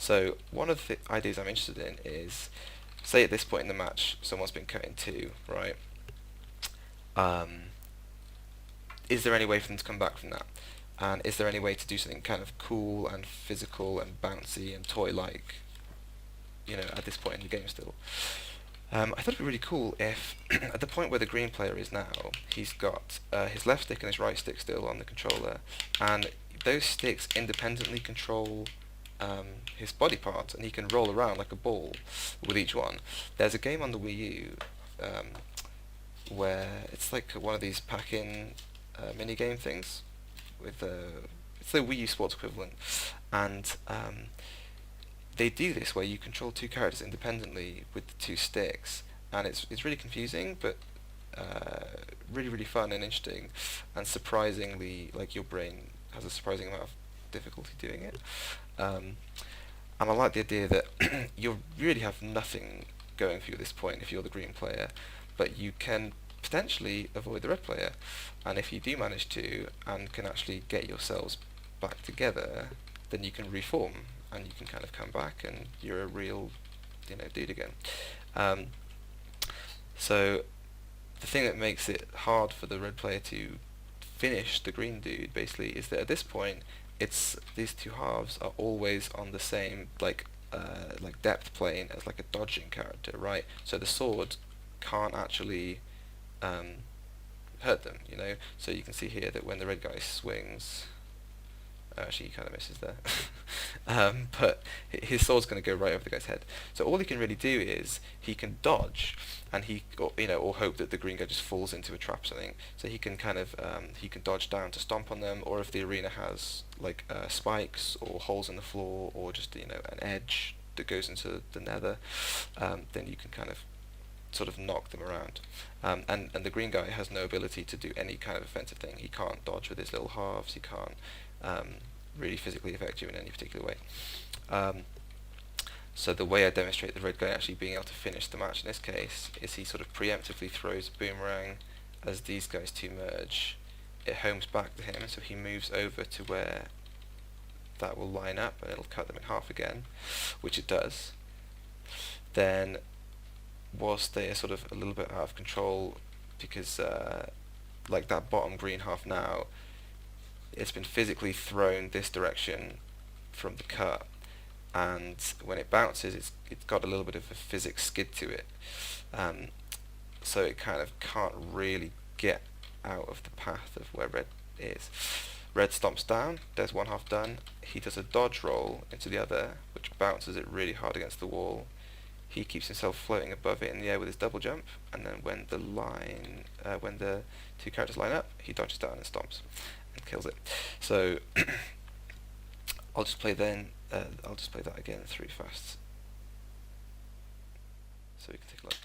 So one of the ideas I'm interested in is, say at this point in the match, someone's been cut in two, right? Um, is there any way for them to come back from that? And is there any way to do something kind of cool and physical and bouncy and toy-like, at this point in the game still? I thought it'd be really cool if, at the point where the green player is now, he's got his left stick and his right stick still on the controller, and those sticks independently control his body parts, and he can roll around like a ball with each one. There's a game on the Wii U um, where it's like one of these pack-in mini game things with it's the Wii U Sports equivalent, and they do this where you control two characters independently with the two sticks, and it's really confusing, but really really fun and interesting, and surprisingly, like, your brain has a surprising amount of difficulty doing it. Um, and I like the idea that you really have nothing going for you at this point if you're the green player, but you can potentially avoid the red player, and if you do manage to and can actually get yourselves back together, then you can reform and you can kind of come back and you're a real, dude again. Um, so the thing that makes it hard for the red player to finish the green dude basically is that at this point it's these two halves are always on the same like depth plane as like a dodging character, right? So the sword can't actually um, hurt them, So you can see here that when the red guy swings, actually he kind of misses there, but his sword's going to go right over the guy's head. So all he can really do is he can dodge, and or hope that the green guy just falls into a trap or something. So he can kind of he can dodge down to stomp on them, or if the arena has like spikes or holes in the floor, or just an edge that goes into the nether, then you can kind of sort of knock them around. And the green guy has no ability to do any kind of offensive thing. He can't dodge with his little halves. He can't really physically affect you in any particular way. So the way I demonstrate the red guy actually being able to finish the match in this case is he sort of preemptively throws a boomerang as these guys two merge. It homes back to him, so he moves over to where that will line up, and it'll cut them in half again, which it does. Then, whilst they are sort of a little bit out of control, because like that bottom green half now, it's been physically thrown this direction from the cut, and when it bounces, it's got a little bit of a physics skid to it, so it kind of can't really get out of the path of where red is. Red stomps down, there's one half done. He does a dodge roll into the other, which bounces it really hard against the wall. He keeps himself floating above it in the air with his double jump, and then when the two characters line up, he dodges down and stomps and kills it. So I'll just play that again through fast, so we can take a look.